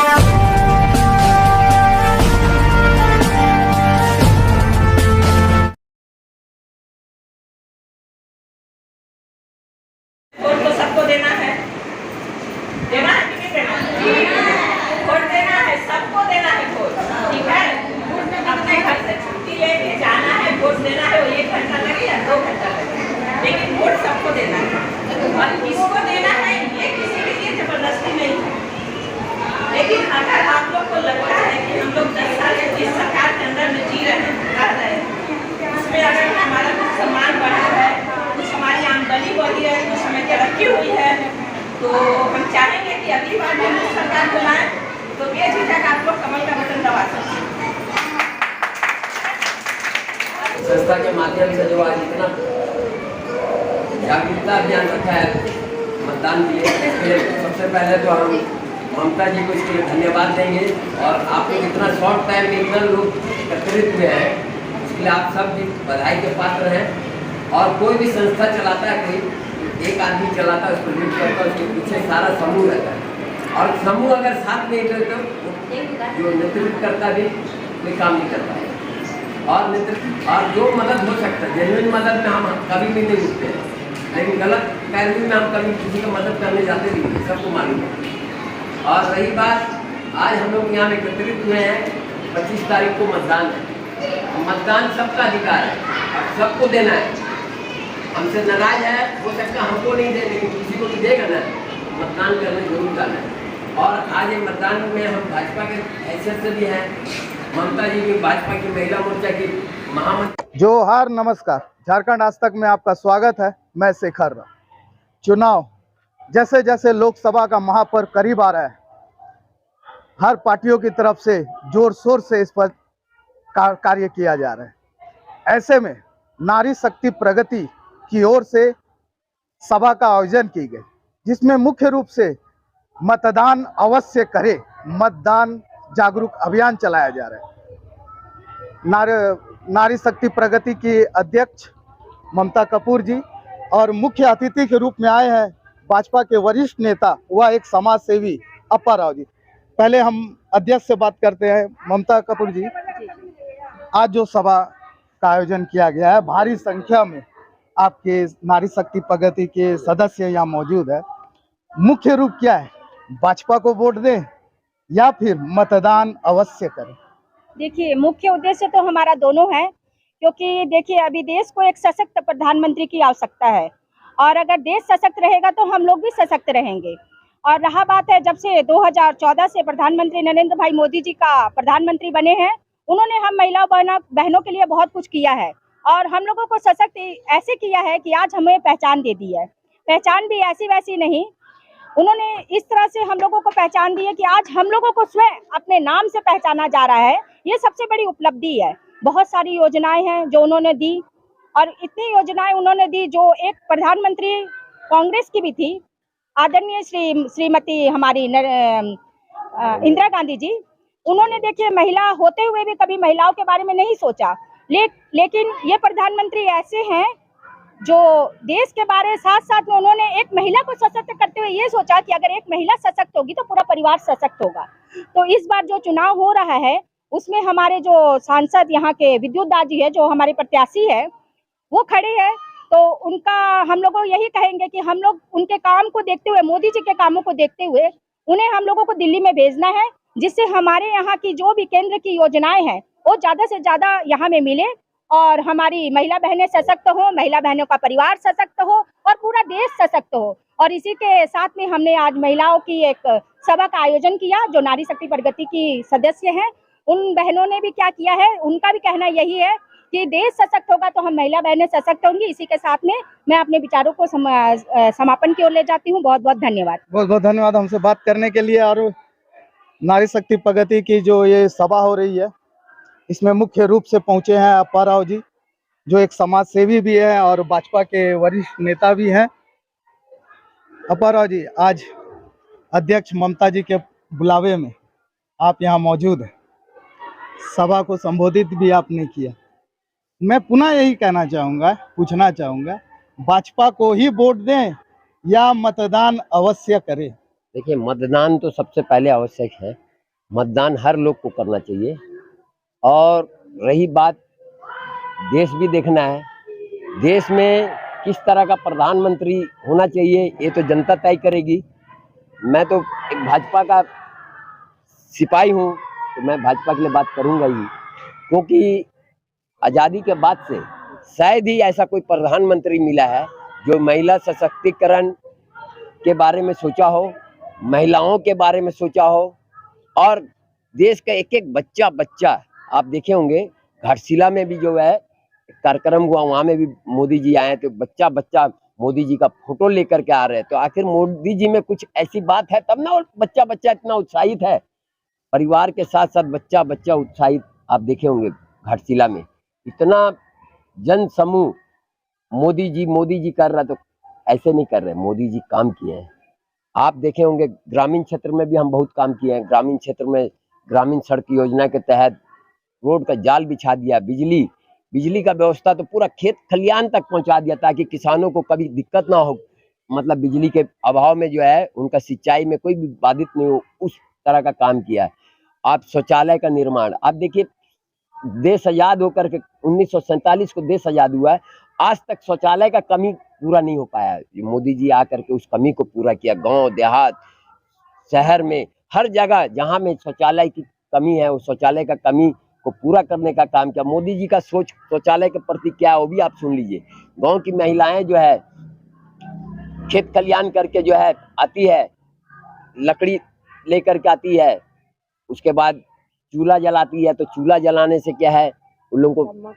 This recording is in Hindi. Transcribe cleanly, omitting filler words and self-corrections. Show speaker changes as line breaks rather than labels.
वोट तो सबको देना है कि नहीं देना? वोट देना है, सबको देना है वोट, ठीक है। अपने घर से छुट्टी लेके जाना है, वोट देना है, वो 1 घंटा लगे या 2 घंटा लगे, लेकिन वोट सबको देना है। और किसको देना है ये किसी के लिए जबरदस्ती नहीं है। लेकिन अगर आप लोग को लगता है कि हम लोग 10 साल जिस सरकार के अंदर में जी रह रहे हैं, उसमें अगर हमारा कुछ सम्मान बढ़ा है, कुछ हमारी आमदनी बढ़ी है, कुछ हमें तरक्की हुई है, तो हम चाहेंगे कि अगली बार भी हम सरकार को लाएं, तो बेझिझक आप लोग कमल का बटन दबा सकते हैं।
संस्था के माध्यम से जो आज इतना जागरूकता अभियान रखा है मतदान के लिए, सबसे पहले तो हम ममता जी को इसके लिए धन्यवाद देंगे। और आप लोग इतना शॉर्ट टाइम में इतना लोग एकत्रित हुए हैं, इसके लिए आप सब भी बधाई के पात्र हैं। और कोई भी संस्था चलाता है, कोई एक आदमी चलाता है, उसको लीड करता है, उसके पीछे सारा समूह रहता है। और समूह अगर साथ नहीं दे तो जो नेतृत्व करता भी कोई काम नहीं करता है। और नेतृत्व और जो मदद हो सकता है, जेन्युइन मदद में हम कभी भी नहीं उठते हैं, लेकिन गलत पैरवी में हम कभी किसी की मदद करने जाते भी नहीं, सबको मालूम है। और रही बात, आज हम लोग यहाँ एकत्रित हुए हैं, 25 तारीख को मतदान है। मतदान सबका अधिकार है और सबको देना है। हमसे नाराज है, हो सकता है हमको नहीं दे, लेकिन किसी को भी देगा ना, मतदान करने जरूर जाना है। और आज ये मतदान में हम भाजपा के हैसियत से भी हैं, ममता जी भी भाजपा की महिला मोर्चा की महामंत्री।
जोहार, नमस्कार। झारखंड आज तक में आपका स्वागत है। मैं शेखर राव। चुनाव जैसे जैसे लोकसभा का महापर्व करीब आ रहा है, हर पार्टियों की तरफ से जोर शोर से इस पर कार्य किया जा रहा है। ऐसे में नारी शक्ति प्रगति की ओर से सभा का आयोजन की गई, जिसमें मुख्य रूप से मतदान अवश्य करे, मतदान जागरूक अभियान चलाया जा रहा है। नारी शक्ति प्रगति की अध्यक्ष ममता कपूर जी और मुख्य अतिथि के रूप में आए हैं भाजपा के वरिष्ठ नेता व एक समाज सेवी अप्पा राव जी। पहले हम अध्यक्ष से बात करते हैं। ममता कपूर जी, आज जो सभा का आयोजन किया गया है, भारी संख्या में आपके नारी शक्ति प्रगति के सदस्य यहाँ मौजूद है। मुख्य रूप क्या है, भाजपा को वोट दें या फिर मतदान अवश्य करें?
देखिए, मुख्य उद्देश्य तो हमारा दोनों है, क्योंकि देखिए अभी देश को एक सशक्त प्रधानमंत्री की आवश्यकता है, और अगर देश सशक्त रहेगा तो हम लोग भी सशक्त रहेंगे। और रहा बात है, जब से 2014 से प्रधानमंत्री नरेंद्र भाई मोदी जी का प्रधानमंत्री बने हैं, उन्होंने हम महिला बहनों के लिए बहुत कुछ किया है, और हम लोगों को सशक्त ऐसे किया है कि आज हमें पहचान दे दी है। पहचान भी ऐसी वैसी नहीं, उन्होंने इस तरह से हम लोगों को पहचान दी है कि आज हम लोगों को स्वयं अपने नाम से पहचाना जा रहा है। ये सबसे बड़ी उपलब्धि है। बहुत सारी योजनाएं हैं जो उन्होंने दी, और इतनी योजनाएं उन्होंने दी जो एक प्रधानमंत्री कांग्रेस की भी थी, आदरणीय श्रीमती हमारी इंदिरा गांधी जी। उन्होंने देखिए महिला होते हुए भी कभी महिलाओं के बारे में नहीं सोचा, लेकिन ये प्रधानमंत्री ऐसे हैं जो देश के बारे साथ साथ में उन्होंने एक महिला को सशक्त करते हुए ये सोचा कि अगर एक महिला सशक्त होगी तो पूरा परिवार सशक्त होगा। तो इस बार जो चुनाव हो रहा है उसमें हमारे जो सांसद यहाँ के विद्युत दाजी है, जो हमारे प्रत्याशी है, वो खड़े हैं। तो उनका हम लोग यही कहेंगे कि हम लोग उनके काम को देखते हुए, मोदी जी के कामों को देखते हुए, उन्हें हम लोगों को दिल्ली में भेजना है, जिससे हमारे यहाँ की जो भी केंद्र की योजनाएं हैं वो ज़्यादा से ज़्यादा यहाँ में मिले, और हमारी महिला बहनें सशक्त हो, महिला बहनों का परिवार सशक्त हो, और पूरा देश सशक्त हो। और इसी के साथ में हमने आज महिलाओं की एक सभा का आयोजन किया। जो नारी शक्ति प्रगति की सदस्य हैं, उन बहनों ने भी क्या किया है, उनका भी कहना यही है कि देश सशक्त होगा तो हम महिला बहनें सशक्त होंगी। इसी के साथ में मैं अपने विचारों को समापन की ओर ले जाती हूँ। बहुत बहुत धन्यवाद।
बहुत बहुत धन्यवाद हमसे बात करने के लिए। और नारी शक्ति प्रगति की जो ये सभा हो रही है, इसमें मुख्य रूप से पहुंचे हैं अप्पा राव जी, जो एक समाज सेवी भी है और भाजपा के वरिष्ठ नेता भी हैं। अप्पा राव जी, आज अध्यक्ष ममता जी के बुलावे में आप यहाँ मौजूद हैं, सभा को संबोधित भी आपने किया। मैं पुनः यही कहना चाहूँगा, पूछना चाहूँगा, भाजपा को ही वोट दें या मतदान अवश्य करें?
देखिए, मतदान तो सबसे पहले आवश्यक है, मतदान हर लोग को करना चाहिए। और रही बात, देश भी देखना है, देश में किस तरह का प्रधानमंत्री होना चाहिए ये तो जनता तय करेगी। मैं तो एक भाजपा का सिपाही हूँ, तो मैं भाजपा के लिए बात करूंगा ही, क्योंकि आज़ादी के बाद से शायद ही ऐसा कोई प्रधानमंत्री मिला है जो महिला सशक्तिकरण के बारे में सोचा हो, महिलाओं के बारे में सोचा हो, और देश का एक एक बच्चा आप देखे होंगे, घाटशिला में भी जो है कार्यक्रम हुआ, वहां में भी मोदी जी आए, तो बच्चा मोदी जी का फोटो लेकर के आ रहे हैं। तो आखिर मोदी जी में कुछ ऐसी बात है तब ना वो बच्चा इतना उत्साहित है। परिवार के साथ साथ बच्चा उत्साहित आप देखे होंगे घाटशिला में, इतना जन समूह मोदी जी कर रहा, तो ऐसे नहीं कर रहे, मोदी जी काम किए हैं। आप देखे होंगे ग्रामीण क्षेत्र में भी हम बहुत काम किए हैं। ग्रामीण क्षेत्र में ग्रामीण सड़क योजना के तहत रोड का जाल बिछा दिया, बिजली का व्यवस्था तो पूरा खेत खलियान तक पहुंचा दिया, ताकि किसानों को कभी दिक्कत ना हो, मतलब बिजली के अभाव में जो है उनका सिंचाई में कोई भी बाधित नहीं हो, उस तरह का काम किया है। आप शौचालय का निर्माण, आप देखिए देश आजाद होकर के 1947 को देश आजाद हुआ है, आज तक शौचालय का कमी पूरा नहीं हो पाया है। मोदी जी आकर के उस कमी को पूरा किया। गांव देहात शहर में हर जगह जहां में शौचालय की कमी है, उस शौचालय का कमी को पूरा करने का काम किया। मोदी जी का सोच शौचालय के प्रति क्या है वो भी आप सुन लीजिए। गांव की महिलाएं जो है खेत खलियान करके जो है आती है, लकड़ी लेकर के आती है, उसके बाद चूल्हा जलाती है, तो चूल्हा जलाने से क्या है उन लोगों को